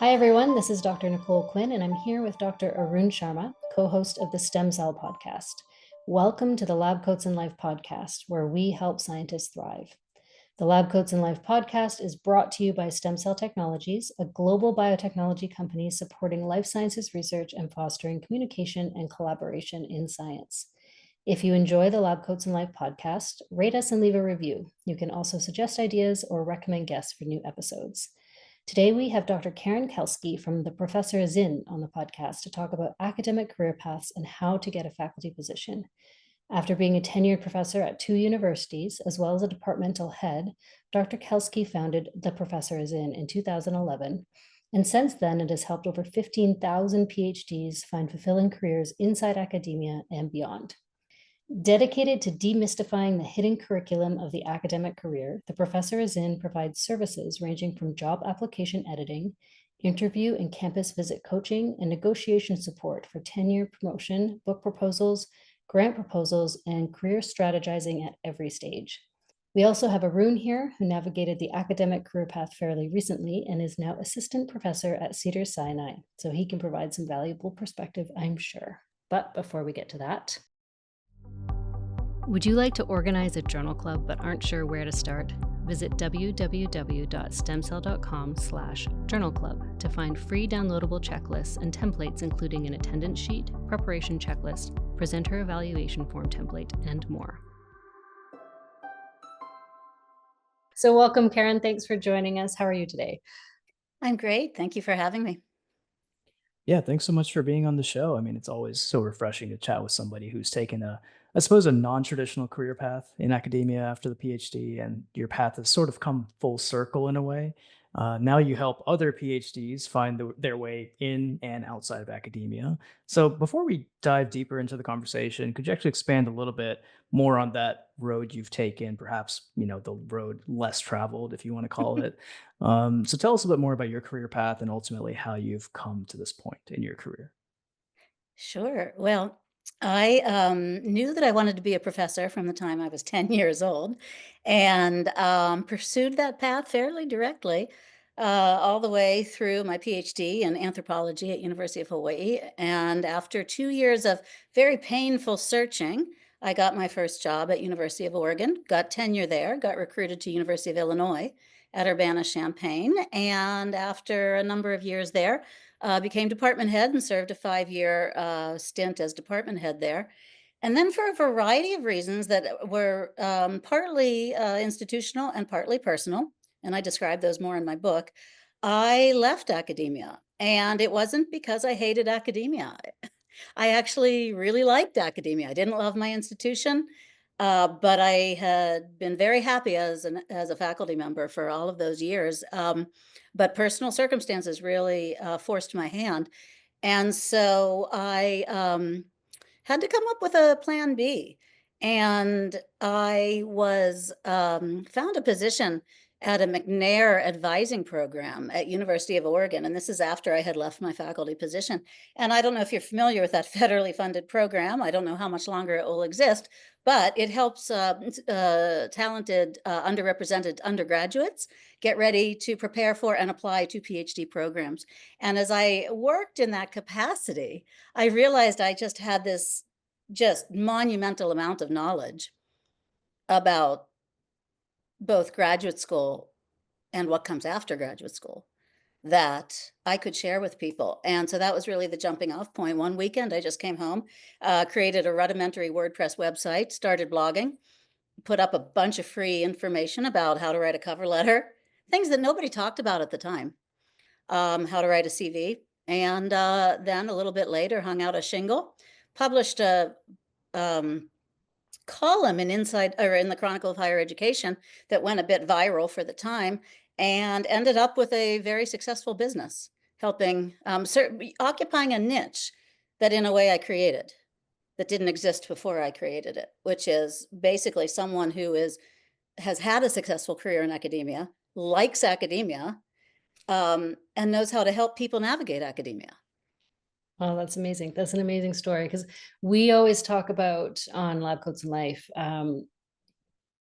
Hi, everyone. This is Dr. Nicole Quinn, and I'm here with Dr. Arun Sharma, co-host of the STEMCELL podcast. Welcome to the Lab Coats in Life podcast, where we help scientists thrive. The Lab Coats in Life podcast is brought to you by STEMCELL Technologies, a global biotechnology company supporting life sciences research and fostering communication and collaboration in science. If you enjoy the Lab Coats in Life podcast, rate us and leave a review. You can also suggest ideas or recommend guests for new episodes. Today, we have Dr. Kelsky from the Professor is In on the podcast to talk about academic career paths and how to get a faculty position. After being a tenured professor at 2 universities, as well as a departmental head, Dr. Kelsky founded The Professor is In 2011. And since then, it has helped over 15,000 PhDs find fulfilling careers inside academia and beyond. Dedicated to demystifying the hidden curriculum of the academic career, The Professor is In provides services ranging from job application editing, interview and campus visit coaching, and negotiation support for tenure promotion, book proposals, grant proposals, and career strategizing at every stage. We also have Arun here, who navigated the academic career path fairly recently and is now assistant professor at Cedars-Sinai, so he can provide some valuable perspective, I'm sure. But before we get to that, would you like to organize a journal club but aren't sure where to start? Visit www.stemcell.com/journal club to find free downloadable checklists and templates, including an attendance sheet, preparation checklist, presenter evaluation form template, and more. So welcome, Karen. Thanks for joining us. How are you today? I'm great. Thank you for having me. Yeah, thanks so much for being on the show. I mean, it's always so refreshing to chat with somebody who's taken I suppose, a non-traditional career path in academia after the PhD, and your path has sort of come full circle in a way. Now you help other PhDs find their way in and outside of academia. So before we dive deeper into the conversation, could you actually expand a little bit more on that road you've taken, perhaps, the road less traveled, if you want to call it? So tell us a bit more about your career path and ultimately how you've come to this point in your career. Sure. Well, I knew that I wanted to be a professor from the time I was 10 years old and pursued that path fairly directly all the way through my PhD in anthropology at University of Hawaii. And after 2 years of very painful searching, I got my first job at University of Oregon, got tenure there, got recruited to University of Illinois at Urbana-Champaign. And after a number of years there, became department head and served a 5-year stint as department head there. And then for a variety of reasons that were partly institutional and partly personal, and I describe those more in my book, I left academia. And it wasn't because I hated academia. I actually really liked academia. I didn't love my institution, but I had been very happy as a faculty member for all of those years. But personal circumstances really forced my hand, and so I had to come up with a plan B. And I was found a position at a McNair advising program at University of Oregon. And this is after I had left my faculty position. And I don't know if you're familiar with that federally funded program. I don't know how much longer it will exist, but it helps talented, underrepresented undergraduates get ready to prepare for and apply to PhD programs. And as I worked in that capacity, I realized I just had this just monumental amount of knowledge about both graduate school and what comes after graduate school that I could share with people. And so that was really the jumping off point. One weekend, I just came home, created a rudimentary WordPress website, started blogging, put up a bunch of free information about how to write a cover letter, things that nobody talked about at the time, how to write a CV. And then a little bit later, hung out a shingle, published a column in Inside or in the Chronicle of Higher Education that went a bit viral for the time and ended up with a very successful business, helping occupying a niche that in a way I created that didn't exist before I created it, which is basically someone who has had a successful career in academia, likes academia, and knows how to help people navigate academia. Oh, that's amazing. That's an amazing story, because we always talk about on Lab Coats in Life,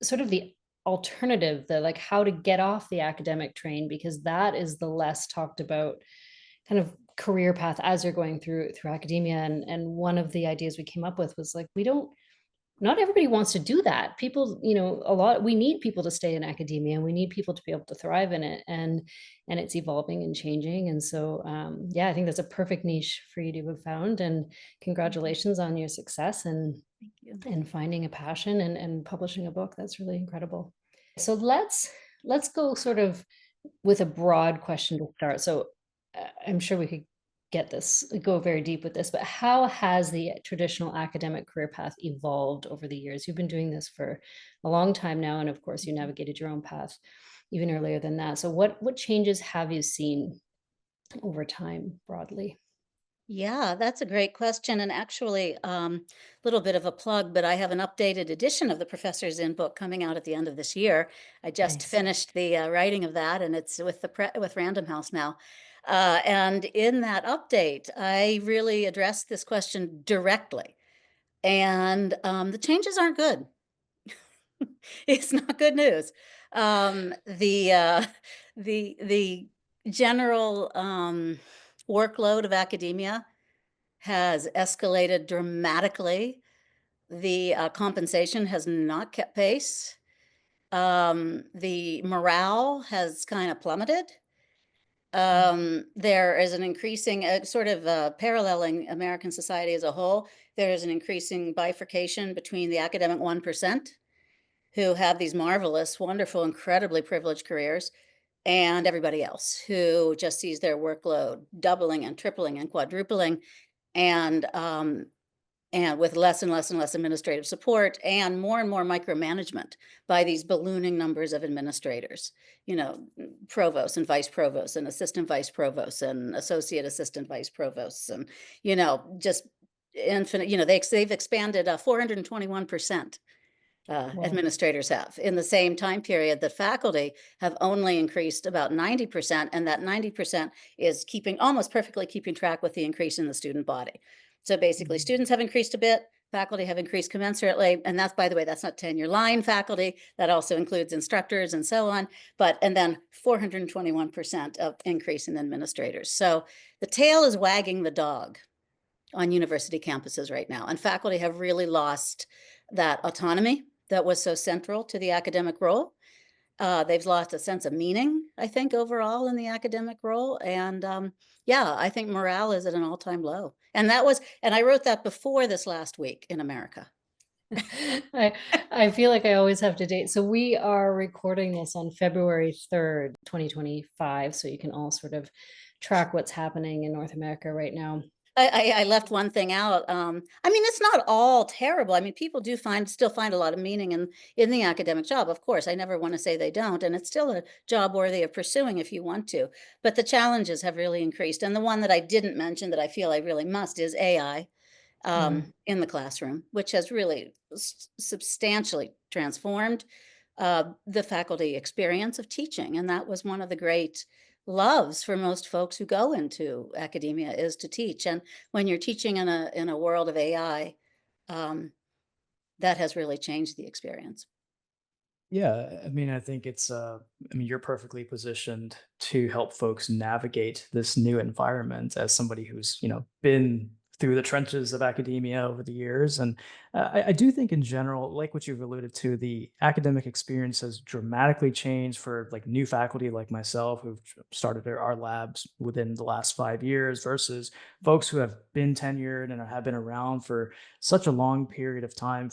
sort of the alternative, the like how to get off the academic train, because that is the less talked about kind of career path as you're going through academia. And one of the ideas we came up with was like, not everybody wants to do that. People, we need people to stay in academia, and we need people to be able to thrive in it. And it's evolving and changing. And so, yeah, I think that's a perfect niche for you to have found. And congratulations on your success and finding a passion and publishing a book. That's really incredible. So let's go sort of with a broad question to start. So I'm sure we could go very deep with this, but how has the traditional academic career path evolved over the years? You've been doing this for a long time now, and of course you navigated your own path even earlier than that. So what changes have you seen over time broadly? Yeah, that's a great question. And actually, little bit of a plug, but I have an updated edition of the Professor's In book coming out at the end of this year. I just Nice. finished the writing of that, and it's with with Random House now. And in that update, I really addressed this question directly. And the changes aren't good. It's not good news. The general workload of academia has escalated dramatically. The compensation has not kept pace. The morale has kind of plummeted. There is an increasing, sort of paralleling American society as a whole, there is an increasing bifurcation between the academic 1%, who have these marvelous, wonderful, incredibly privileged careers, and everybody else who just sees their workload doubling and tripling and quadrupling, and with less and less and less administrative support and more micromanagement by these ballooning numbers of administrators, provosts and vice provosts and assistant vice provosts and associate assistant vice provosts, and, just infinite, they've expanded 421%. Wow. Administrators have. In the same time period, the faculty have only increased about 90%, and that 90% is almost perfectly keeping track with the increase in the student body. So basically, students have increased a bit, faculty have increased commensurately, and that's, by the way, that's not tenure line faculty, that also includes instructors and so on, and then 421% of increase in administrators. So the tail is wagging the dog on university campuses right now, and faculty have really lost that autonomy that was so central to the academic role. They've lost a sense of meaning, I think, overall in the academic role. And yeah, I think morale is at an all-time low. And I wrote that before this last week in America. I feel like I always have to date. So we are recording this on February 3rd, 2025. So you can all sort of track what's happening in North America right now. I left one thing out. I mean, it's not all terrible. I mean, people do still find a lot of meaning in the academic job. Of course, I never want to say they don't, and it's still a job worthy of pursuing if you want to. But the challenges have really increased, and the one that I didn't mention that I feel I really must is AI in the classroom, which has really substantially transformed the faculty experience of teaching, and that was one of the great loves for most folks who go into academia, is to teach. And when you're teaching in a world of AI, that has really changed the experience. Yeah, I mean, I think you're perfectly positioned to help folks navigate this new environment as somebody who's, been through the trenches of academia over the years. And I do think in general, like what you've alluded to, the academic experience has dramatically changed for like new faculty like myself who've started our labs within the last 5 years versus folks who have been tenured and have been around for such a long period of time.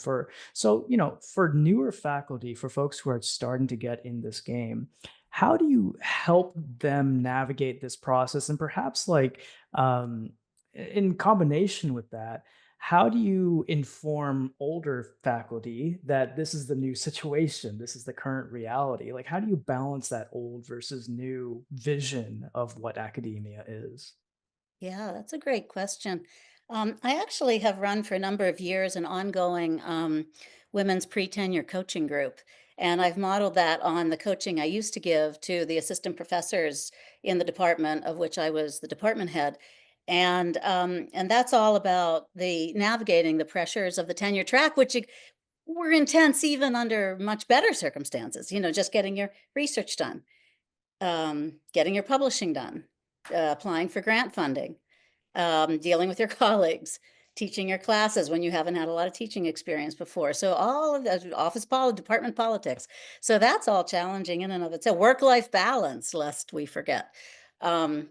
So, for newer faculty, for folks who are starting to get in this game, how do you help them navigate this process? And perhaps in combination with that, how do you inform older faculty that this is the new situation, this is the current reality? Like, how do you balance that old versus new vision of what academia is? Yeah, that's a great question. I actually have run for a number of years an ongoing women's pre-tenure coaching group, and I've modeled that on the coaching I used to give to the assistant professors in the department of which I was the department head. And that's all about the navigating the pressures of the tenure track, which were intense even under much better circumstances, just getting your research done, getting your publishing done, applying for grant funding, dealing with your colleagues, teaching your classes when you haven't had a lot of teaching experience before. So all of that, department politics. So that's all challenging in and of itself. Work-life balance, lest we forget. Um,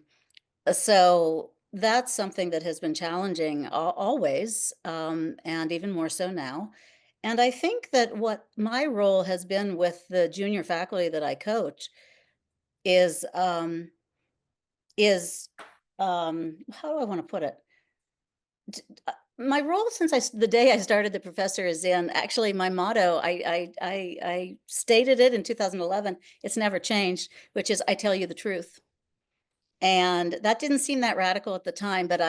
so that's something that has been challenging always, and even more so now. And I think that what my role has been with the junior faculty that I coach is is how do I want to put it? My role since the day I started the professor is in actually my motto. I stated it in 2011. It's never changed, which is I tell you the truth. And that didn't seem that radical at the time, but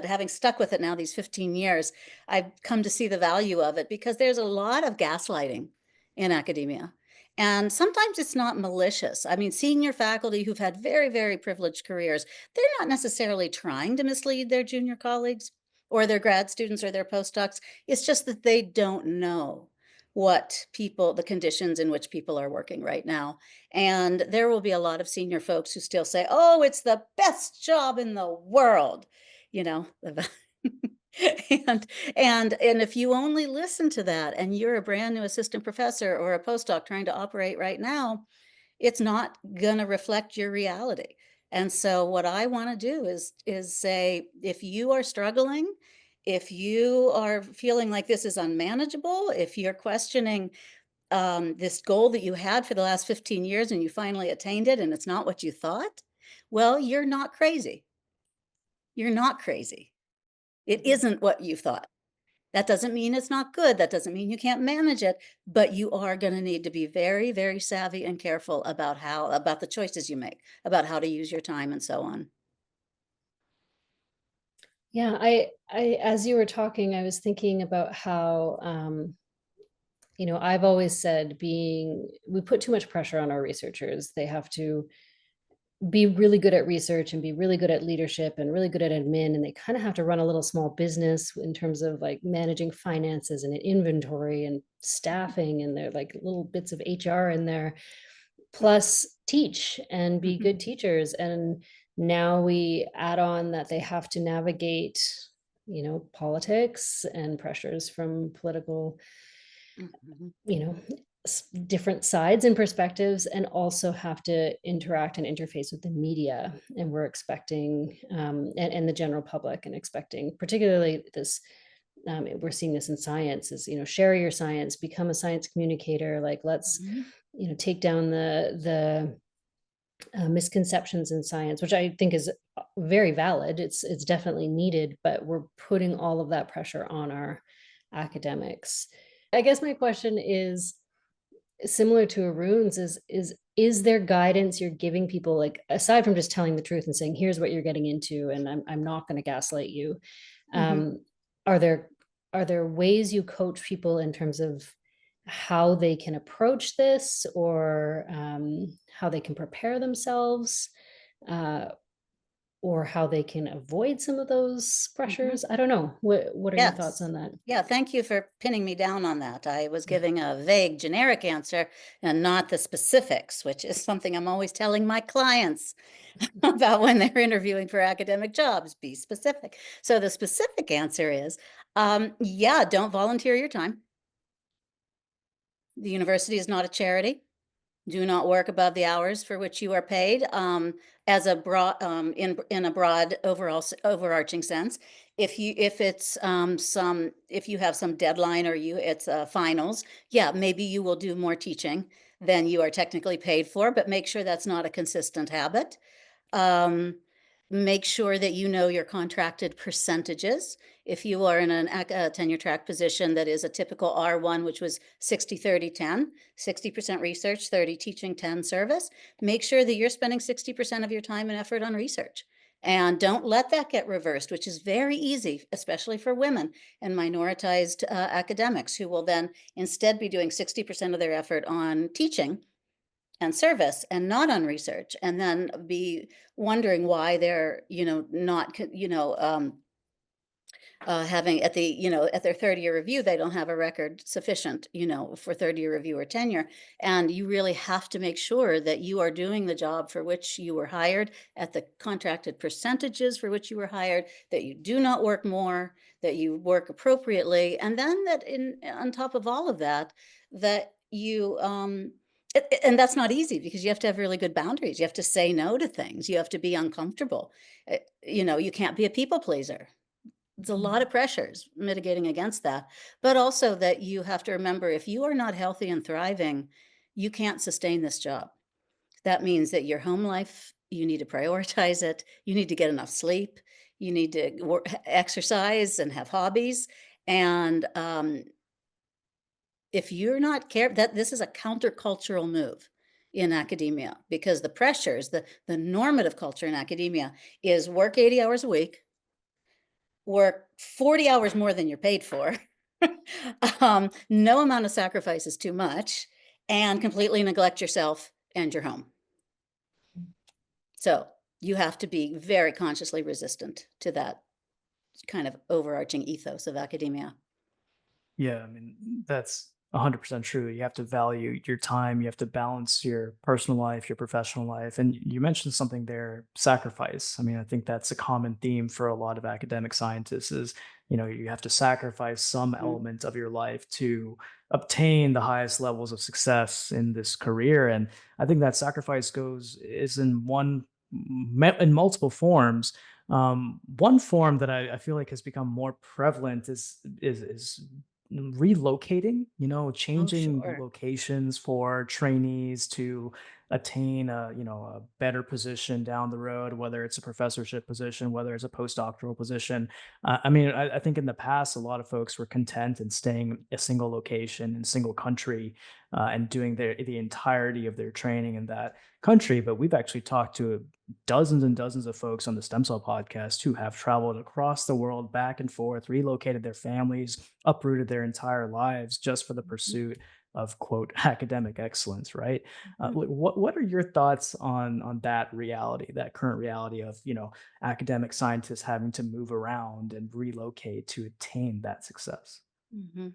having stuck with it now these 15 years, I've come to see the value of it because there's a lot of gaslighting in academia. And sometimes it's not malicious. I mean, senior faculty who've had very, very privileged careers, they're not necessarily trying to mislead their junior colleagues or their grad students or their postdocs. It's just that they don't know the conditions in which people are working right now. And there will be a lot of senior folks who still say, "Oh, it's the best job in the world," you know. and and if you only listen to that, and you're a brand new assistant professor or a postdoc trying to operate right now, it's not going to reflect your reality. And so, what I want to do is say, if you are struggling, if you are feeling like this is unmanageable, if you're questioning this goal that you had for the last 15 years and you finally attained it and it's not what you thought, well, you're not crazy. You're not crazy. It isn't what you thought. That doesn't mean it's not good. That doesn't mean you can't manage it, but you are going to need to be very, very savvy and careful about the choices you make, about how to use your time and so on. Yeah, as you were talking, I was thinking about how, I've always said we put too much pressure on our researchers. They have to be really good at research and be really good at leadership and really good at admin. And they kind of have to run a little small business in terms of like managing finances and inventory and staffing. And they're like little bits of HR in there, plus teach and be good teachers. And now we add on that they have to navigate, politics and pressures from political, Mhm. different sides and perspectives, and also have to interact and interface with the media. And we're expecting, and the general public, and expecting, particularly this, we're seeing this in science, is, share your science, become a science communicator. Like, let's, Mhm. take down the misconceptions in science, which I think is very valid. It's definitely needed, but we're putting all of that pressure on our academics. I guess my question is similar to Arun's, is there guidance you're giving people, like, aside from just telling the truth and saying, here's what you're getting into, and I'm not going to gaslight you. Mhm. Um, are there ways you coach people in terms of how they can approach this, or how they can prepare themselves, uh, or how they can avoid some of those Mhm. pressures? I don't know. What are your thoughts Yes. on that? Yeah, thank you for pinning me down on that. I was giving a vague, generic answer and not the specifics, which is something I'm always telling my clients about when they're interviewing for academic jobs. Be specific. So the specific answer is, yeah, don't volunteer your time. The university is not a charity. Do not work above the hours for which you are paid, as a broad, in a broad overarching sense. If you have some deadline, or it's finals, yeah, maybe you will do more teaching than you are technically paid for, but make sure that's not a consistent habit. Um, Make sure that you know your contracted percentages. If you are in a tenure track position that is a typical R1, which was 60-30-10, 60% research, 30 teaching, 10 service, make sure that you're spending 60% of your time and effort on research. And don't let that get reversed, which is very easy, especially for women and minoritized academics, who will then instead be doing 60% of their effort on teaching and service and not on research, and then be wondering why they're not having at at their third year review, they don't have a record sufficient, for third year review or tenure. And you really have to make sure that you are doing the job for which you were hired at the contracted percentages for which you were hired, that you do not work more, that you work appropriately. And then that on top of all of that, that you, and that's not easy because you have to have really good boundaries. You have to say no to things. You have to be uncomfortable. You can't be a people pleaser. It's a lot of pressures mitigating against that, but also that you have to remember if you are not healthy and thriving, you can't sustain this job. That means that your home life, you need to prioritize it. You need to get enough sleep. You need to exercise and have hobbies. And if you're not that this is a countercultural move in academia because the pressures, the normative culture in academia is work 80 hours a week, work 40 hours more than you're paid for. No amount of sacrifice is too much, and completely neglect yourself and your home. So you have to be very consciously resistant to that kind of overarching ethos of academia. Yeah, I mean, that's 100% true. You have to value your time, you have to balance your personal life, your professional life. And you mentioned something there, sacrifice. I mean, I think that's a common theme for a lot of academic scientists is, you have to sacrifice some Mhm. element of your life to obtain the highest levels of success in this career. And I think that sacrifice is in in multiple forms. One form that I feel like has become more prevalent is relocating, Oh, changing sure. locations for trainees to attain a better position down the road, whether it's a professorship position, whether it's a postdoctoral position. I mean, I think in the past, a lot of folks were content in staying a single location in a single country and doing the entirety of their training in that country. But we've actually talked to dozens and dozens of folks on the Stem Cell podcast who have traveled across the world back and forth, relocated their families, uprooted their entire lives just for the Mhm, pursuit of quote academic excellence, right? mhm. What are your thoughts on that reality, that current reality of academic scientists having to move around and relocate to attain that success? Mhm.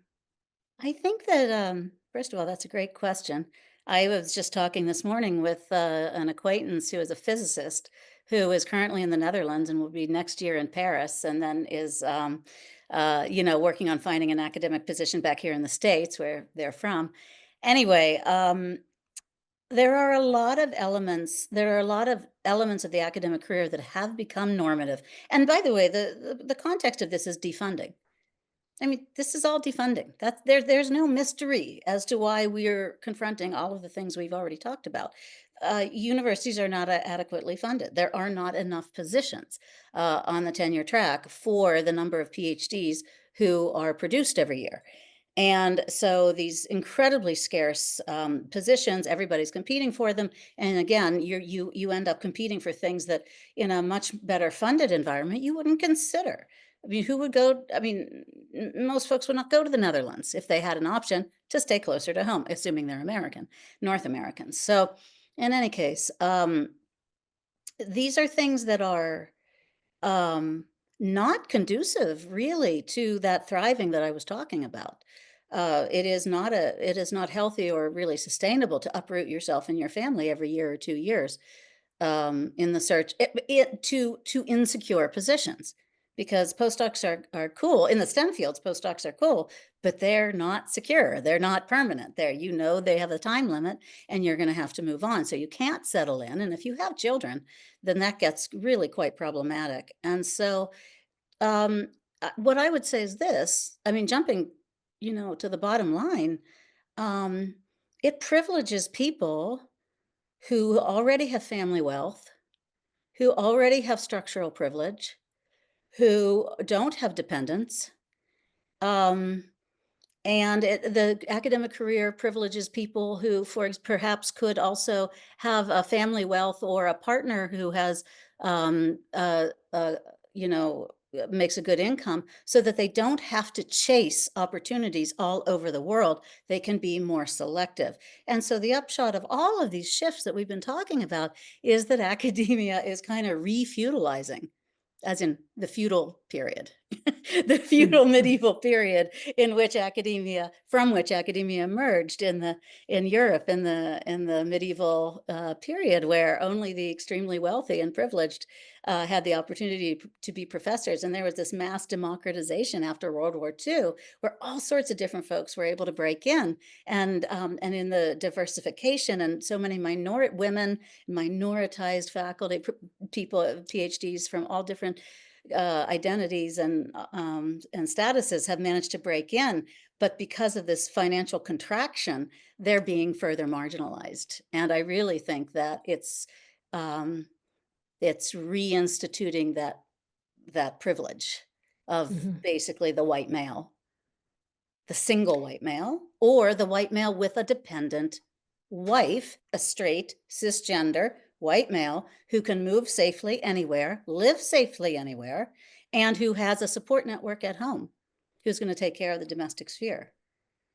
I think that, first of all, that's a great question. I was just talking this morning with an acquaintance who is a physicist who is currently in the Netherlands and will be next year in Paris, and then is, working on finding an academic position back here in the States where they're from. Anyway, there are a lot of elements. There are a lot of elements of the academic career that have become normative. And by the way, the context of this is defunding. I mean, this is all defunding. There's no mystery as to why we're confronting all of the things we've already talked about. Universities are not adequately funded. There are not enough positions on the tenure track for the number of PhDs who are produced every year. And so these incredibly scarce positions, everybody's competing for them. And again, you end up competing for things that in a much better funded environment you wouldn't consider. I mean, who would go? I mean, most folks would not go to the Netherlands if they had an option to stay closer to home, assuming they're American, North Americans. So, in any case, these are things that are um, not conducive, really, to that thriving that I was talking about. It is not healthy or really sustainable to uproot yourself and your family every year or 2 years in the search to insecure positions because postdocs are cool in the STEM fields. Postdocs are cool, but they're not secure. They're not permanent. They have a time limit, and you're going to have to move on. So you can't settle in. And if you have children, then that gets really quite problematic. And so, what I would say is this: I mean, jumping, to the bottom line, um, it privileges people who already have family wealth, who already have structural privilege, who don't have dependents. Um, and the academic career privileges people who, perhaps could also have a family wealth or a partner who has, um, uh, uh, makes a good income so that they don't have to chase opportunities all over the world. They can be more selective. And so the upshot of all of these shifts that we've been talking about is that academia is kind of refeudalizing, as in the feudal period. the feudal medieval period from which academia emerged in Europe in the medieval period, where only the extremely wealthy and privileged had the opportunity to be professors. And there was this mass democratization after World War II, where all sorts of different folks were able to break in, and in the diversification, and so many women, minoritized faculty, people, PhDs from all different identities and statuses have managed to break in, but because of this financial contraction, they're being further marginalized. And I really think that it's reinstituting that privilege of Mhm. basically the white male, the single white male, or the white male with a dependent wife, a straight, cisgender white male who can move safely anywhere, live safely anywhere, and who has a support network at home, who's going to take care of the domestic sphere.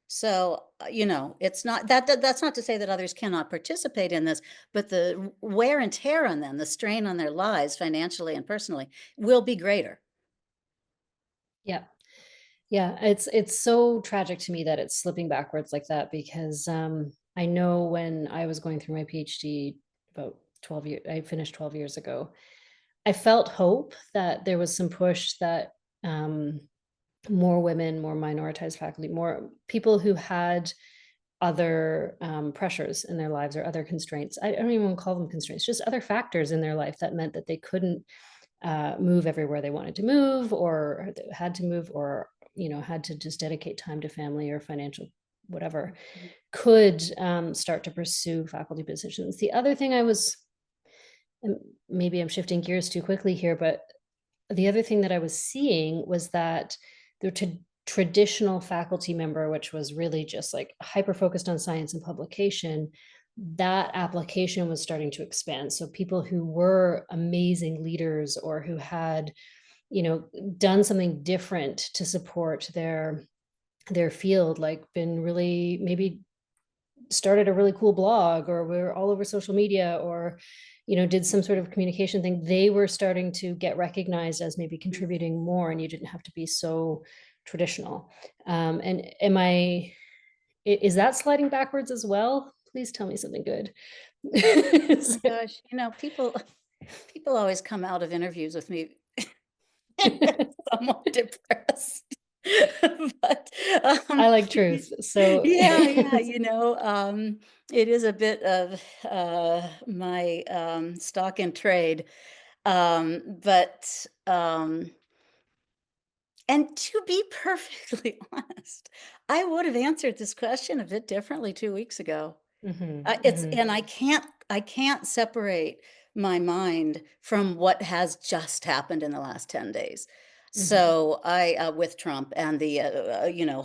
So, it's not that's not to say that others cannot participate in this, but the wear and tear on them, the strain on their lives financially and personally, will be greater. Yeah. Yeah, it's so tragic to me that it's slipping backwards like that, because I know when I was going through my PhD about 12 years, I finished 12 years ago, I felt hope that there was some push that more women, more minoritized faculty, more people who had other pressures in their lives or other constraints. I don't even call them constraints, just other factors in their life that meant that they couldn't move everywhere they wanted to move, or had to move, or had to just dedicate time to family or financial whatever, could start to pursue faculty positions. The other thing maybe I'm shifting gears too quickly here, but the other thing that I was seeing was that the traditional faculty member, which was really just like hyper focused on science and publication, that application was starting to expand. So people who were amazing leaders, or who had, done something different to support their field, like been really, maybe started a really cool blog, or were all over social media, or did some sort of communication thing, they were starting to get recognized as maybe contributing more, and you didn't have to be so traditional. And is that sliding backwards as well? Please tell me something good. Oh my gosh, people always come out of interviews with me somewhat depressed. But I like truth, so yeah, it is a bit of my stock in trade. But and to be perfectly honest, I would have answered this question a bit differently 2 weeks ago. Mhm, It's mhm, and I can't separate my mind from what has just happened in the last 10 days. mhm, So I, with Trump and the,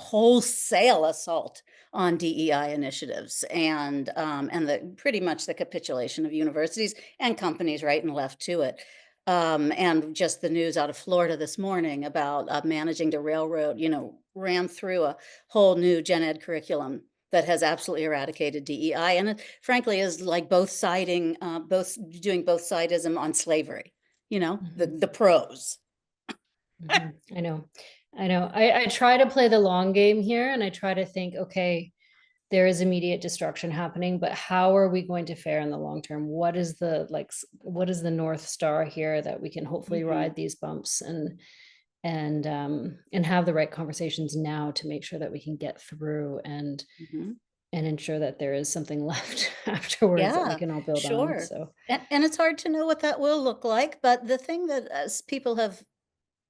wholesale assault on DEI initiatives, and the pretty much the capitulation of universities and companies right and left to it. And just the news out of Florida this morning about managing to ram through a whole new gen ed curriculum that has absolutely eradicated DEI, and it frankly is like both doing both sidism on slavery, the mhm, the pros. mhm. I know. I try to play the long game here, and I try to think, okay, there is immediate destruction happening, but how are we going to fare in the long term? What is the North Star here, that we can hopefully Mhm, ride these bumps and have the right conversations now to make sure that we can get through, mhm. and ensure that there is something left afterwards that we Yeah, can all build on. sure. So And it's hard to know what that will look like, but the thing that as people have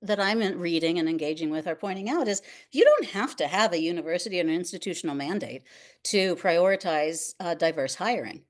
that reading and engaging with are pointing out is you don't have to have a university and an institutional mandate to prioritize diverse hiring.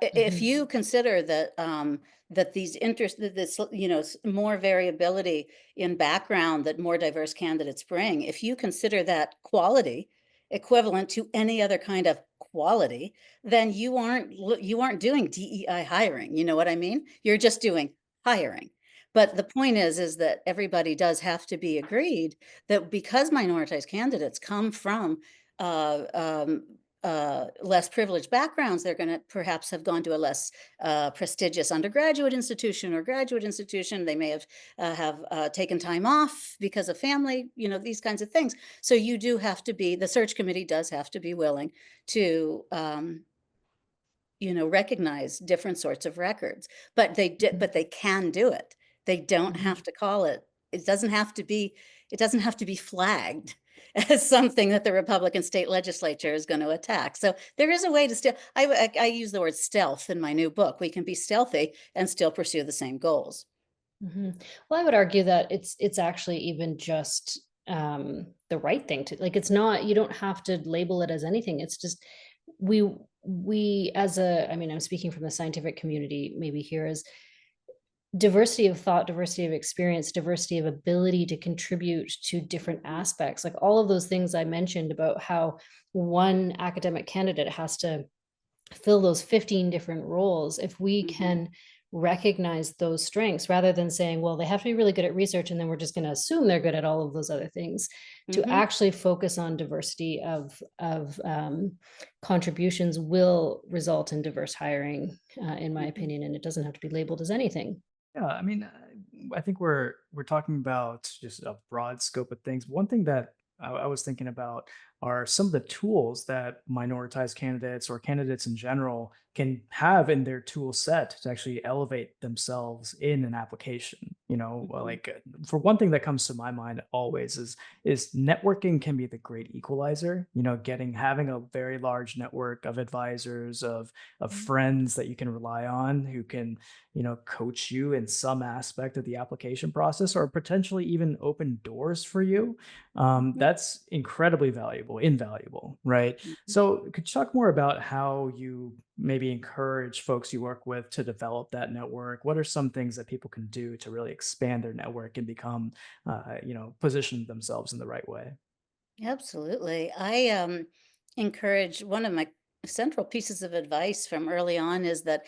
If mhm, you consider that these interest that this more variability in background that more diverse candidates bring, if you consider that quality equivalent to any other kind of quality, then you aren't doing DEI hiring. You know what I mean? You're just doing hiring. But the point is that everybody does have to be agreed that because minoritized candidates come from uh, um, less privileged backgrounds, they're going to perhaps have gone to a less prestigious undergraduate institution or graduate institution. They may have taken time off because of family, these kinds of things. So you do have to be, the search committee does have to be willing to recognize different sorts of records, but they can do it. They don't Mhm. have to call it. It doesn't have to be. It doesn't have to be flagged as something that the Republican state legislature is going to attack. So there is a way to still. I use the word stealth in my new book. We can be stealthy and still pursue the same goals. Mhm. Well, I would argue that it's actually even just the right thing to like. It's not, you don't have to label it as anything. It's just we we as a, I mean, I'm speaking from the scientific community maybe here, is diversity of thought, diversity of experience, diversity of ability to contribute to different aspects. Like all of those things I mentioned about how one academic candidate has to fill those 15 different roles. If we Mhm. can recognize those strengths rather than saying, well, they have to be really good at research and then we're just going to assume they're good at all of those other things, to Mhm. actually focus on diversity of contributions will result in diverse hiring, in my Mhm. opinion, and it doesn't have to be labeled as anything. Yeah, I mean, I think we're talking about just a broad scope of things. One thing that I was thinking about are some of the tools that minoritized candidates or candidates in general can have in their tool set to actually elevate themselves in an application. Mhm. For one thing that comes to my mind always is networking can be the great equalizer. Having a very large network of advisors, of friends that you can rely on who can coach you in some aspect of the application process or potentially even open doors for you. Mhm. That's incredibly invaluable, right? Mhm. So, could you talk more about how you maybe encourage folks you work with to develop that network? What are some things that people can do to really expand their network and become, position themselves in the right way? Absolutely. I encourage, one of my central pieces of advice from early on is that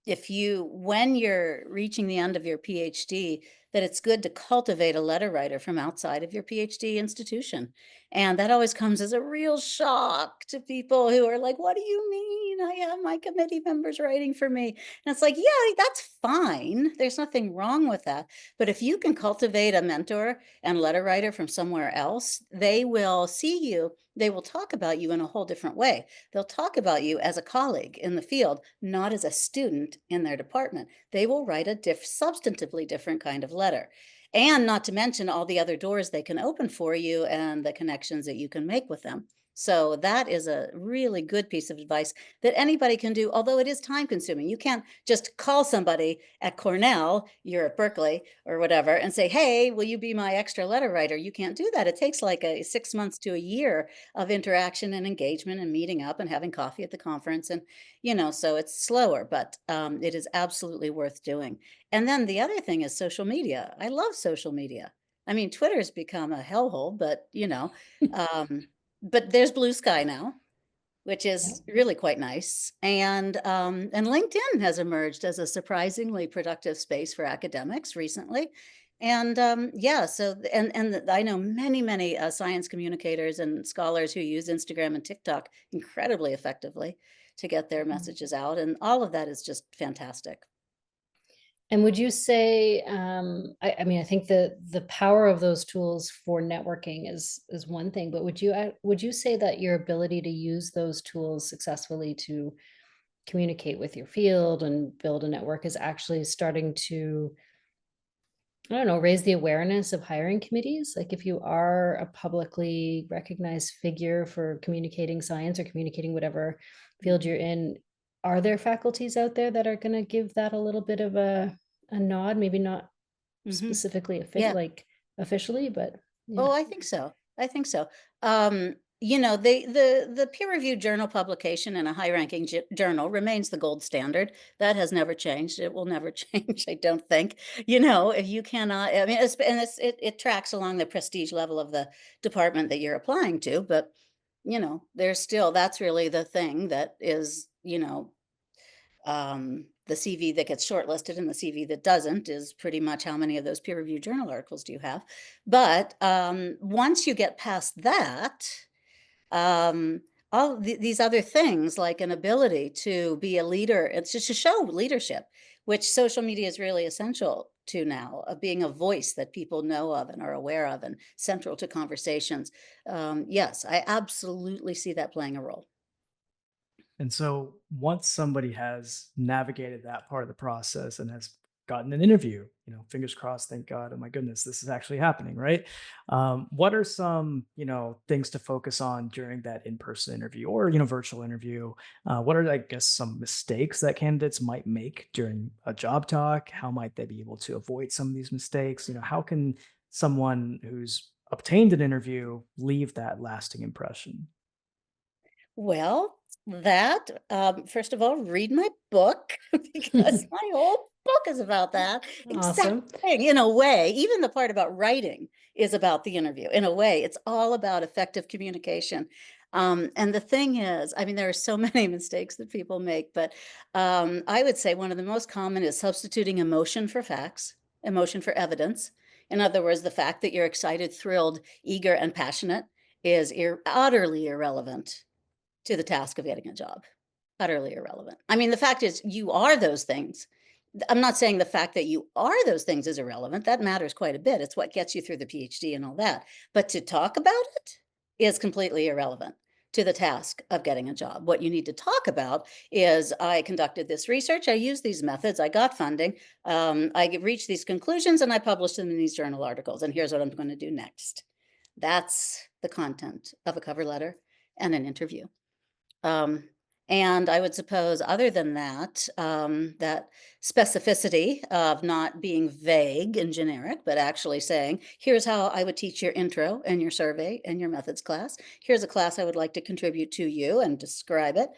when you're reaching the end of your PhD, that it's good to cultivate a letter writer from outside of your PhD institution. And that always comes as a real shock to people who are like, what do you mean? I have my committee members writing for me. And it's like, yeah, that's fine. There's nothing wrong with that. But if you can cultivate a mentor and letter writer from somewhere else, they will see you. They will talk about you in a whole different way. They'll talk about you as a colleague in the field, not as a student in their department. They will write a substantively different kind of letter. And not to mention all the other doors they can open for you and the connections that you can make with them. So that is a really good piece of advice that anybody can do, although it is time consuming. You can't just call somebody at Cornell, you're at Berkeley or whatever, and say, hey, will you be my extra letter writer? You can't do that. It takes like 6 months to a year of interaction and engagement and meeting up and having coffee at the conference. And, so it's slower, but it is absolutely worth doing. And then the other thing is social media. I love social media. I mean, Twitter's become a hellhole, um, but there's Blue Sky now, which Yeah. is really quite nice. And LinkedIn has emerged as a surprisingly productive space for academics recently. And yeah, so I know many science communicators and scholars who use Instagram and TikTok incredibly effectively to get their Mhm. messages out, and all of that is just fantastic. And would you say, I mean, I think the power of those tools for networking is one thing, but would you say that your ability to use those tools successfully to communicate with your field and build a network is actually starting to, I don't know, raise the awareness of hiring committees? Like if you are a publicly recognized figure for communicating science or communicating whatever field Mhm. you're in, are there faculties out there that are going to give that a little bit of a nod? Maybe not Mhm. specifically Yeah. like officially, but yeah. Oh, I think so. I think so. The peer-reviewed journal publication in a high-ranking journal remains the gold standard. That has never changed. It will never change, I don't think. If you cannot, I mean, it tracks along the prestige level of the department that you're applying to, but there's still, that's really the thing that is, the CV that gets shortlisted and the CV that doesn't is pretty much how many of those peer reviewed journal articles do you have. But once you get past that, um, these other things like an ability to be a leader. It's just to show leadership, which social media is really essential to now, of being a voice that people know of and are aware of and central to conversations. Yes, I absolutely see that playing a role. And so once somebody has navigated that part of the process and has gotten an interview, fingers crossed, thank God, oh my goodness, this is actually happening, right? What are some, things to focus on during that in-person interview or, virtual interview? What are, I guess, some mistakes that candidates might make during a job talk? How might they be able to avoid some of these mistakes? How can someone who's obtained an interview leave that lasting impression? Well, first of all, read my book because my whole book is about that exact Awesome. thing in a way. Even the part about writing is about the interview. In a way, it's all about effective communication. And the thing is, I mean, there are so many mistakes that people make, but I would say one of the most common is substituting emotion for facts, emotion for evidence. In other words, the fact that you're excited, thrilled, eager, and passionate is utterly irrelevant to the task of getting a job. Utterly irrelevant. I mean, the fact is you are those things. I'm not saying the fact that you are those things is irrelevant. That matters quite a bit. It's what gets you through the PhD and all that. But to talk about it is completely irrelevant to the task of getting a job. What you need to talk about is I conducted this research, I used these methods, I got funding, I reached these conclusions, and I published them in these journal articles. And here's what I'm going to do next. That's the content of a cover letter and an interview. Um, and I would suppose other than that, that specificity of not being vague and generic, but actually saying, here's how I would teach your intro and your survey and your methods class. Here's a class I would like to contribute to you and describe it.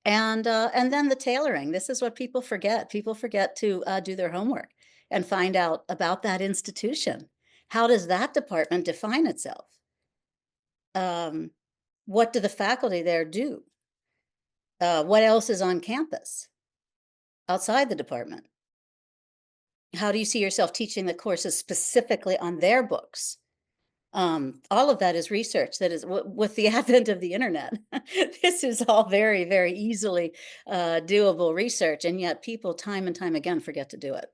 And then the tailoring. This is what people forget. People forget to do their homework and find out about that institution. How does that department define itself? Um, what do the faculty there do? What else is on campus outside the department? How do you see yourself teaching the courses specifically on their books? All of that is research that is with the advent of the internet. This is all very, very easily doable research, and yet people time and time again forget to do it.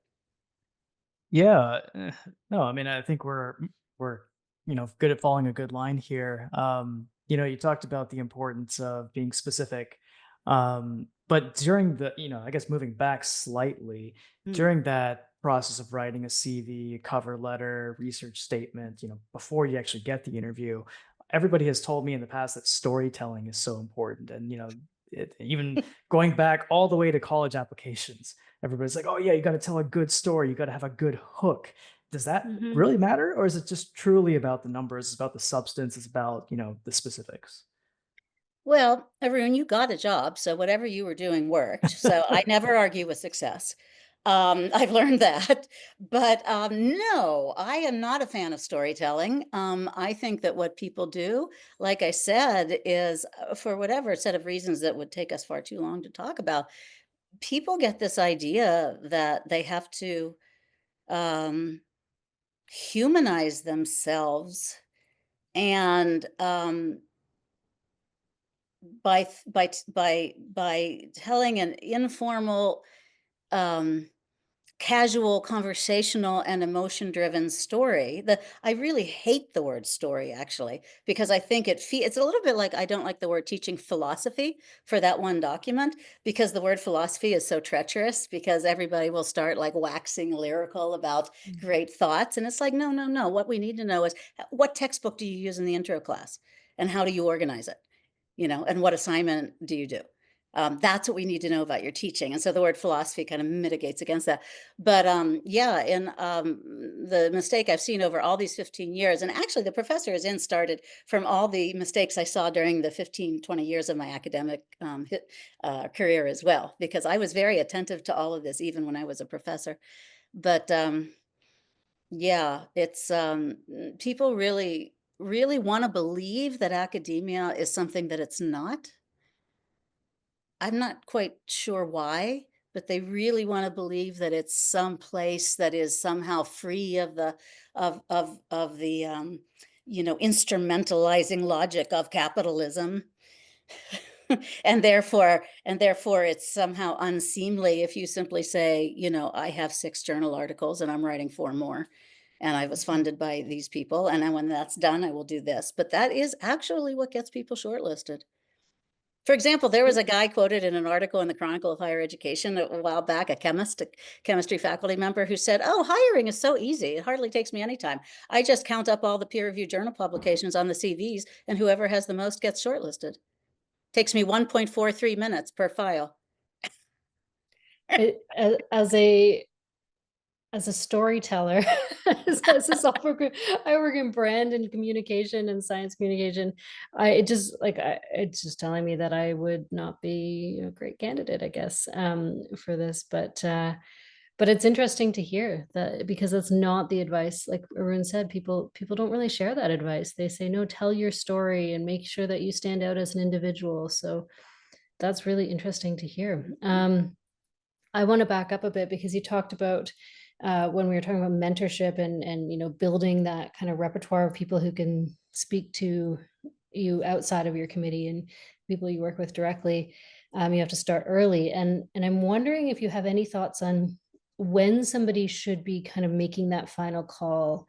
Yeah, no, I mean, I think we're good at following a good line here. You talked about the importance of being specific, but during I guess moving back slightly Mm. during that process of writing a CV, a cover letter, research statement, before you actually get the interview, everybody has told me in the past that storytelling is so important, and even going back all the way to college applications. Everybody's like, "Oh yeah, you gotta tell a good story, you gotta have a good hook." Does that Mhm. really matter, or is it just truly about the numbers, it's about the substance, it's about, the specifics? Well, Arun, you got a job, so whatever you were doing worked. So I never argue with success. I've learned that. But no, I am not a fan of storytelling. I think that what people do, like I said, is for whatever set of reasons that would take us far too long to talk about, people get this idea that they have to um, humanize themselves and by telling an informal, um, casual, conversational, and emotion-driven story. I really hate the word story actually because I think it's a little bit like I don't like the word teaching philosophy for that one document because the word philosophy is so treacherous because everybody will start like waxing lyrical about great thoughts and it's like no, no, no. What we need to know is what textbook do you use in the intro class and how do you organize it? And what assignment do you do? That's what we need to know about your teaching. And so the word philosophy kind of mitigates against that. But yeah, and the mistake I've seen over all these 15 years, and actually the professor is in started from all the mistakes I saw during the 15, 20 years of my academic career as well, because I was very attentive to all of this, even when I was a professor. But yeah, it's people really, really want to believe that academia is something that it's not. I'm not quite sure why, but they really wanna believe that it's some place that is somehow free of the instrumentalizing logic of capitalism. And therefore it's somehow unseemly if you simply say, I have 6 journal articles and I'm writing 4 more, and I was funded by these people, and then when that's done, I will do this. But that is actually what gets people shortlisted. For example, there was a guy quoted in an article in the Chronicle of Higher Education a while back, a chemistry faculty member, who said, "Oh, hiring is so easy. It hardly takes me any time. I just count up all the peer-reviewed journal publications on the CVs, and whoever has the most gets shortlisted. Takes me 1.43 minutes per file." As a storyteller, as a software group, I work in brand and communication and science communication. It's just telling me that I would not be a great candidate, I guess, for this. But it's interesting to hear that, because that's not the advice. Like Arun said, people don't really share that advice. They say, no, tell your story and make sure that you stand out as an individual. So that's really interesting to hear. I want to back up a bit, because you talked about when we were talking about mentorship and building that kind of repertoire of people who can speak to you outside of your committee and people you work with directly. You have to start early, and I'm wondering if you have any thoughts on when somebody should be kind of making that final call.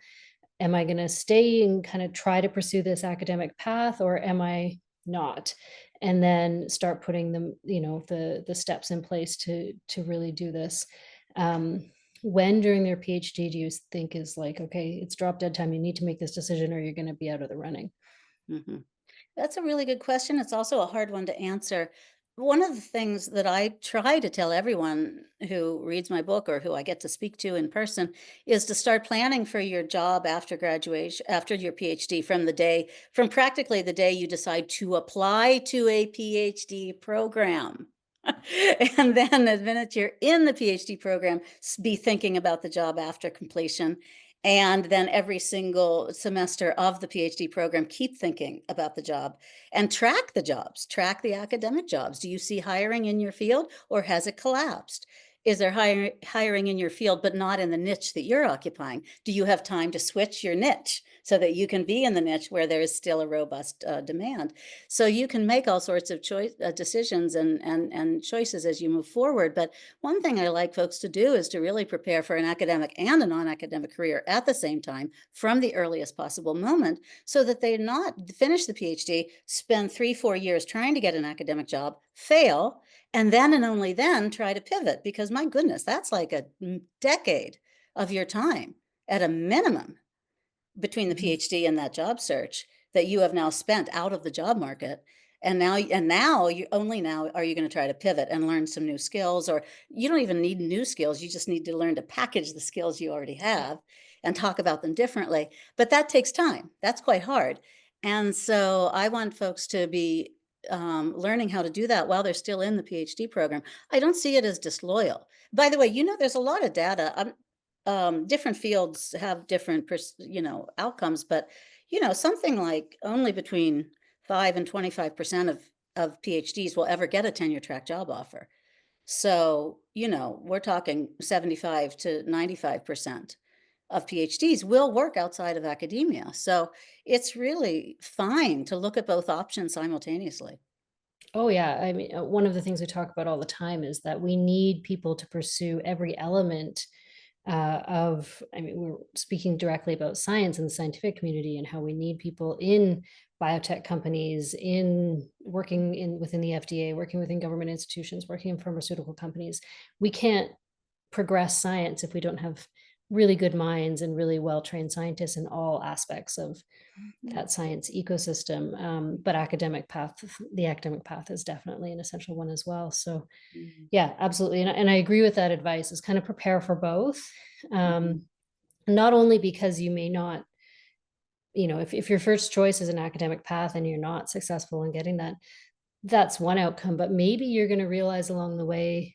Am I going to stay and kind of try to pursue this academic path, or am I not? And then start putting them, the steps in place to really do this. When during their PhD do you think is like, okay, it's drop dead time, you need to make this decision or you're going to be out of the running? Mhm. That's a really good question. It's also a hard one to answer. One of the things that I try to tell everyone who reads my book or who I get to speak to in person is to start planning for your job after graduation, after your PhD, from practically the day you decide to apply to a PhD program. And then the minute you're in the PhD program, be thinking about the job after completion. And then every single semester of the PhD program, keep thinking about the job and track the jobs, track the academic jobs. Do you see hiring in your field, or has it collapsed? Is there hiring in your field, but not in the niche that you're occupying? Do you have time to switch your niche so that you can be in the niche where there is still a robust demand? So you can make all sorts of decisions and choices as you move forward. But one thing I like folks to do is to really prepare for an academic and a non-academic career at the same time from the earliest possible moment, so that they not finish the PhD, spend 3-4 years trying to get an academic job, fail, and then and only then try to pivot. Because my goodness, that's like a decade of your time at a minimum between the PhD and that job search that you have now spent out of the job market. And now you only now are you going to try to pivot and learn some new skills, or you don't even need new skills. You just need to learn to package the skills you already have and talk about them differently. But that takes time. That's quite hard. And so I want folks to be learning how to do that while they're still in the PhD program. I don't see it as disloyal. By the way, there's a lot of data. Different fields have different, outcomes, but something like only between 5 and 25% of PhDs will ever get a tenure track job offer. So, we're talking 75 to 95% of PhDs will work outside of academia. So it's really fine to look at both options simultaneously. Oh yeah, I mean, one of the things we talk about all the time is that we need people to pursue every element I mean, we're speaking directly about science and the scientific community and how we need people in biotech companies, in working within the FDA, working within government institutions, working in pharmaceutical companies. We can't progress science if we don't have really good minds and really well-trained scientists in all aspects of that science ecosystem. But the academic path is definitely an essential one as well. So yeah, absolutely. And I agree with that advice, is kind of prepare for both. Not only because you may not, if your first choice is an academic path and you're not successful in getting that, that's one outcome, but maybe you're going to realize along the way,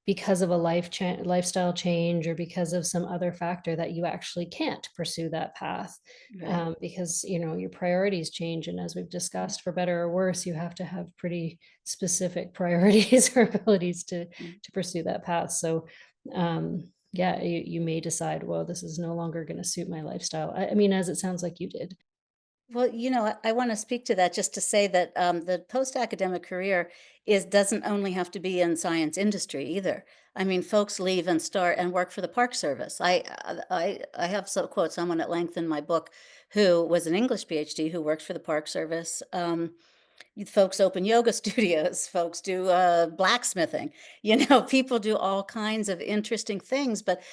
because of a lifestyle change or because of some other factor, that you actually can't pursue that path. Right. Because your priorities change, and as we've discussed, for better or worse, you have to have pretty specific priorities or abilities to pursue that path. So yeah, you may decide, well, this is no longer going to suit my lifestyle. I mean, as it sounds like you did. Well, I want to speak to that just to say that the post-academic career doesn't only have to be in science industry either. I mean, folks leave and start and work for the Park Service. I have some quote someone at length in my book who was an English PhD who works for the Park Service. Folks open yoga studios, folks do blacksmithing, people do all kinds of interesting things. But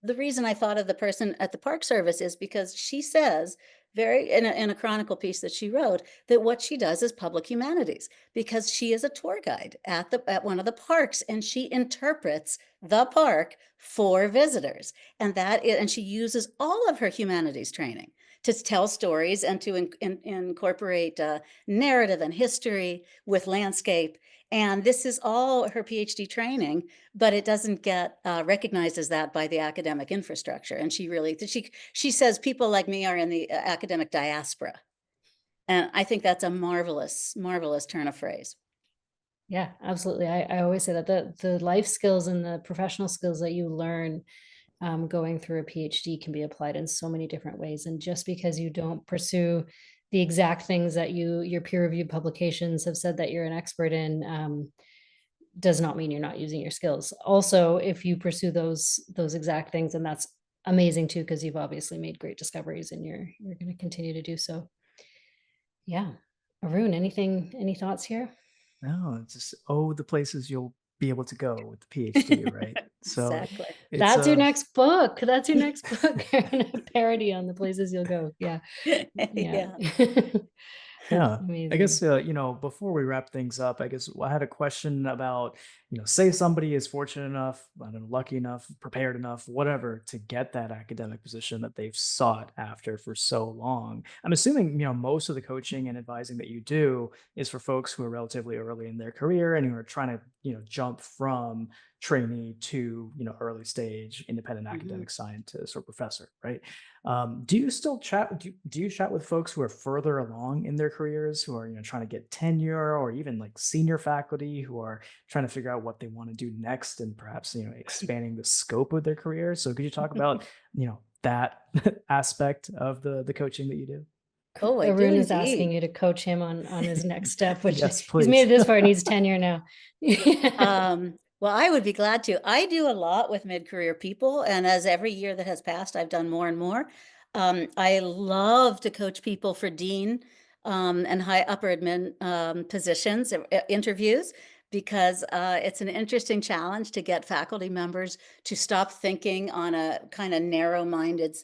the reason I thought of the person at the Park Service is because she says very in a chronicle piece that she wrote that what she does is public humanities because she is a tour guide at one of the parks and she interprets the park for visitors, and she uses all of her humanities training to tell stories and to incorporate narrative and history with landscape. And this is all her PhD training, but it doesn't get recognized as that by the academic infrastructure. And she says people like me are in the academic diaspora. And I think that's a marvelous, marvelous turn of phrase. Yeah, absolutely. I always say that the life skills and the professional skills that you learn going through a PhD can be applied in so many different ways. And just because you don't pursue the exact things that your peer-reviewed publications have said that you're an expert in, does not mean you're not using your skills. Also, if you pursue those exact things, and that's amazing too, because you've obviously made great discoveries and you're going to continue to do so. Yeah. Arun, any thoughts here? No, it's just the places you'll be able to go with the PhD, right? So Exactly. it's That's your next book. That's your next book. A parody on the places you'll go. Yeah. Yeah. Yeah. Yeah. I guess, Amazing. before we wrap things up, I guess I had a question about, say somebody is fortunate enough, I don't know, lucky enough, prepared enough, whatever, to get that academic position that they've sought after for so long. I'm assuming, most of the coaching and advising that you do is for folks who are relatively early in their career and who are trying to, jump from trainee to, early stage independent Mhm. academic scientist or professor, right? Do you still chat? Do you chat with folks who are further along in their careers, who are trying to get tenure, or even like senior faculty who are trying to figure out what they want to do next, and perhaps expanding the scope of their career? So could you talk about that aspect of the coaching that you do? Oh, I do Arun is asking indeed. you to coach him on his next step, which Yes, he's made please. it this far, needs tenure now. Well, I would be glad to. I do a lot with mid-career people, and as every year that has passed, I've done more and more. I love to coach people for dean and high upper admin positions, interviews, because it's an interesting challenge to get faculty members to stop thinking on a kind of narrow-minded,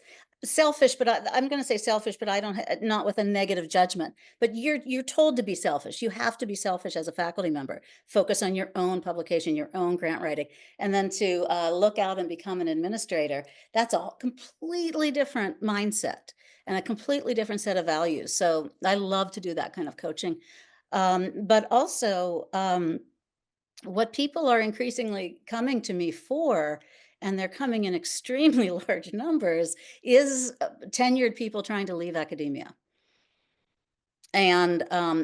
selfish, but I'm going to say selfish, but I don't, not with a negative judgment. But you're told to be selfish. You have to be selfish as a faculty member. Focus on your own publication, your own grant writing, and then to look out and become an administrator. That's a completely different mindset and a completely different set of values. So I love to do that kind of coaching. But also, what people are increasingly coming to me for, and they're coming in extremely large numbers, is tenured people trying to leave academia. And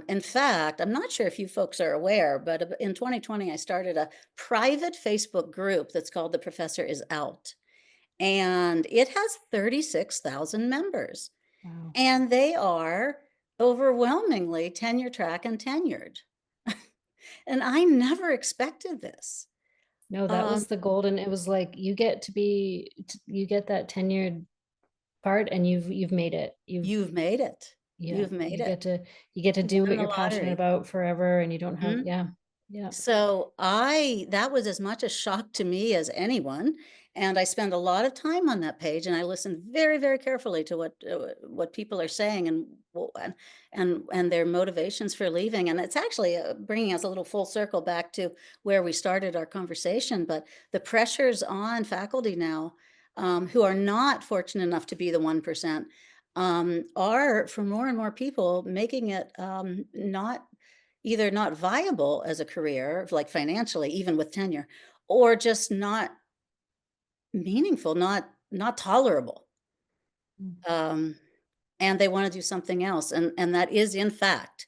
in fact, I'm not sure if you folks are aware, but in 2020, I started a private Facebook group that's called The Professor Is Out. And it has 36,000 members. Wow. And they are overwhelmingly tenure track and tenured. And I never expected this. No, that Um, was the golden. It was like you get that tenured part, and you've made it. you've made it. Yeah, You've made it. you get to do Won what the you're passionate lottery. about forever, and you don't have, Mhm. yeah, yeah. So that was as much a shock to me as anyone, and I spend a lot of time on that page, and I listen very, very carefully to what people are saying and and their motivations for leaving. And it's actually bringing us a little full circle back to where we started our conversation. But the pressures on faculty now, who are not fortunate enough to be the 1%, are for more and more people making it not either not viable as a career, like financially, even with tenure, or just not meaningful, not tolerable. Mm, Um, and they want to do something else. And that is, in fact,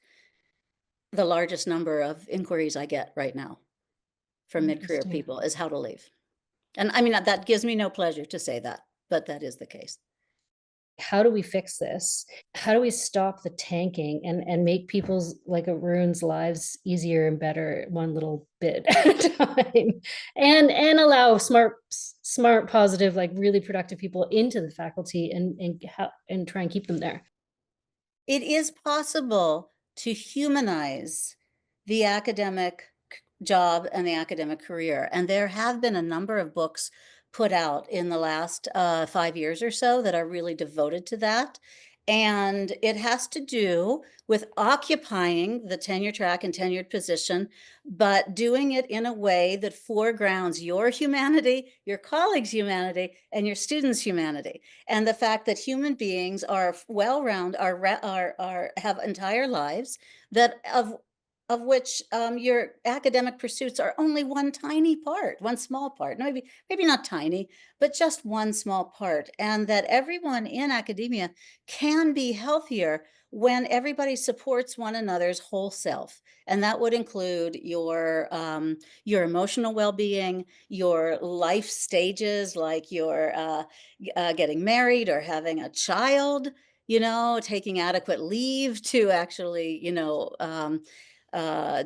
the largest number of inquiries I get right now from mid-career interesting. people is how to leave. And I mean, that gives me no pleasure to say that, but that is the case. how do we fix this? How do we stop the tanking and make people's, like Arun's, lives easier and better one little bit at a time, and allow smart, positive, like really productive people into the faculty and try and keep them there. It is possible to humanize the academic job and the academic career. And there have been a number of books put out in the last 5 years or so that are really devoted to that. And it has to do with occupying the tenure track and tenured position, but doing it in a way that foregrounds your humanity, your colleagues' humanity, and your students' humanity. And the fact that human beings are well-rounded, have entire lives that of which your academic pursuits are only one tiny part, one small part, maybe not tiny, but just one small part, and that everyone in academia can be healthier when everybody supports one another's whole self. And that would include your emotional well-being, your life stages, like your getting married or having a child, taking adequate leave to actually,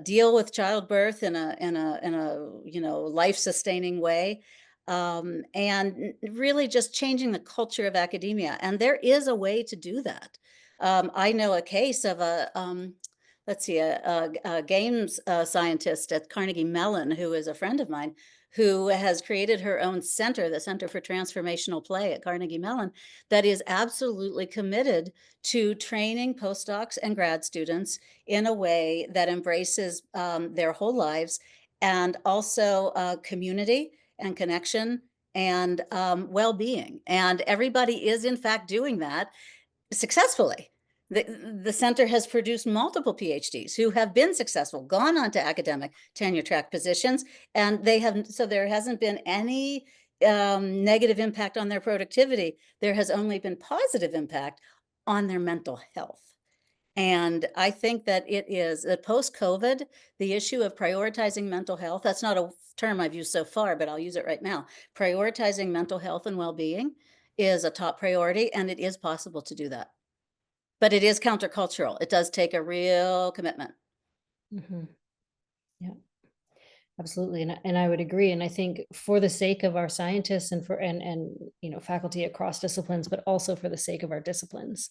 deal with childbirth in a life-sustaining way, and really just changing the culture of academia. And there is a way to do that. I know a case of let's see, a games scientist at Carnegie Mellon, who is a friend of mine, who has created her own center, the Center for Transformational Play at Carnegie Mellon, that is absolutely committed to training postdocs and grad students in a way that embraces their whole lives, and also community and connection and well-being. And everybody is in fact doing that successfully. The center has produced multiple PhDs who have been successful, gone on to academic tenure track positions, and so there hasn't been any negative impact on their productivity. There has only been positive impact on their mental health. And I think that it is post-COVID, the issue of prioritizing mental health, that's not a term I've used so far, but I'll use it right now. Prioritizing mental health and well-being is a top priority, and it is possible to do that. But it is countercultural. It does take a real commitment. Mm-hmm. Yeah, absolutely. And I would agree. And I think for the sake of our scientists and faculty across disciplines, but also for the sake of our disciplines,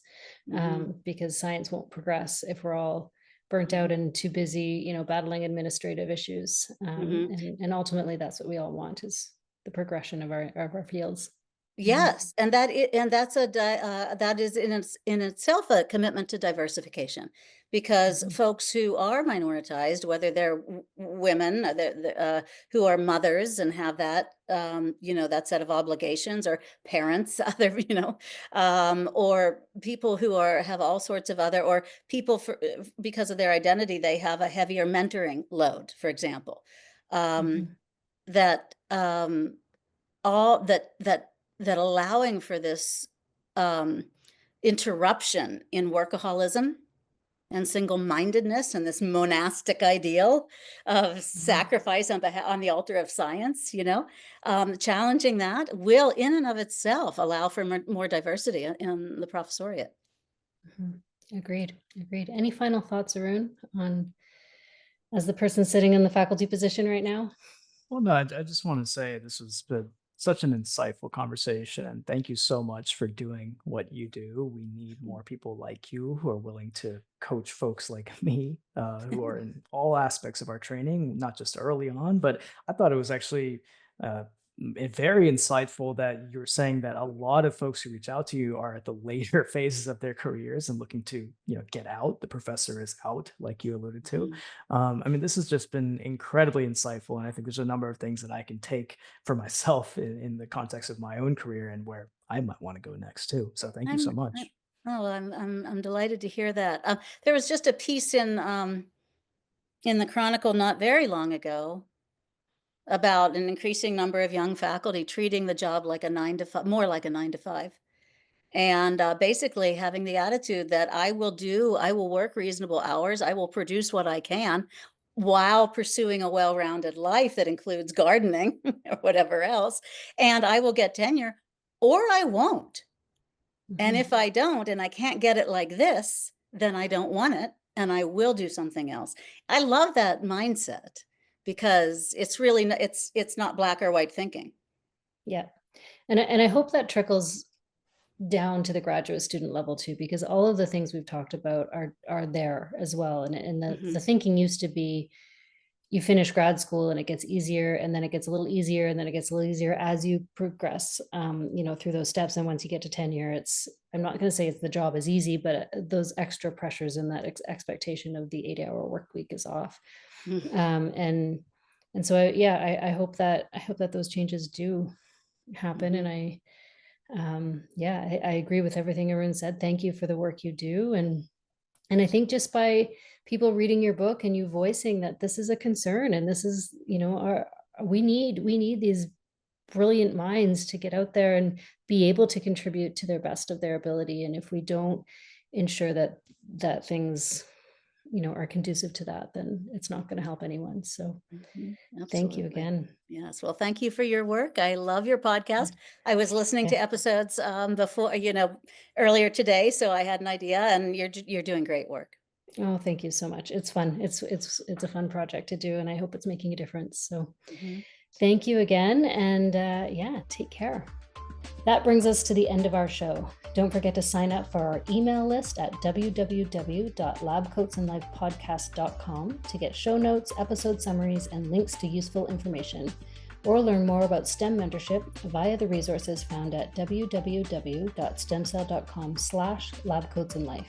because science won't progress if we're all burnt out and too busy, battling administrative issues. And ultimately that's what we all want, is the progression of our fields. Yes, and that's that is in itself a commitment to diversification, because folks who are minoritized, whether they're women, who are mothers and have that that set of obligations, or parents, other or people who have all sorts of other, or people because of their identity, they have a heavier mentoring load, for example, that all that allowing for this interruption in workaholism and single-mindedness and this monastic ideal of sacrifice on the altar of science, challenging that will in and of itself allow for more diversity in the professoriate. Agreed. Any final thoughts, Arun, as the person sitting in the faculty position right now? Well, no, I just want to say this was such an insightful conversation. And thank you so much for doing what you do. We need more people like you who are willing to coach folks like me, who are in all aspects of our training, not just early on. But I thought it was actually very insightful that you're saying that a lot of folks who reach out to you are at the later phases of their careers and looking to get out. The professor is out, like you alluded to. I mean, this has just been incredibly insightful, and I think there's a number of things that I can take for myself in the context of my own career and where I might want to go next too. So thank you so much. I'm delighted to hear that. There was just a piece in the Chronicle not very long ago about an increasing number of young faculty treating the job like a 9 to 5, more like a 9 to 5. And basically having the attitude that I will work reasonable hours, I will produce what I can while pursuing a well-rounded life that includes gardening or whatever else, and I will get tenure or I won't. And Mhm. if I don't, and I can't get it like this, then I don't want it and I will do something else. I love that mindset because it's really it's not black or white thinking. Yeah. And I hope that trickles down to the graduate student level too, because all of the things we've talked about are there as well. And the Mhm. thinking used to be you finish grad school and it gets easier, and then it gets a little easier, and then it gets a little easier as you progress, through those steps. And once you get to tenure, I'm not going to say it's the job is easy, but those extra pressures and that expectation of the 8-hour work week is off. Mhm. And so I hope that those changes do happen. And Mhm. I agree with everything Arun said. Thank you for the work you do. And I think just by people reading your book and you voicing that this is a concern, and this is, we need these brilliant minds to get out there and be able to contribute to their best of their ability. And if we don't ensure that things, are conducive to that, then it's not going to help anyone. So Mhm. thank you Absolutely. again. Yes. Well, thank you for your work. I love your podcast. I was listening Yeah. to episodes before, earlier today, so I had an idea, and you're doing great work. Oh, thank you so much. It's fun. It's a fun project to do, and I hope it's making a difference. So Mhm. thank you again, and take care. That brings us to the end of our show. Don't forget to sign up for our email list at www.labcoatsandlifepodcast.com to get show notes, episode summaries, and links to useful information, or learn more about STEM mentorship via the resources found at www.stemcell.com/labcoatsandlife.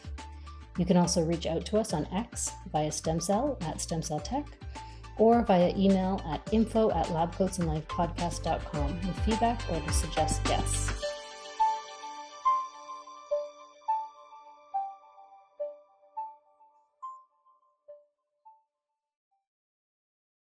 You can also reach out to us on X via STEMCELL at STEMCELLTech, or via email at info@labcoatsandlifepodcast.com with feedback or to suggest guests.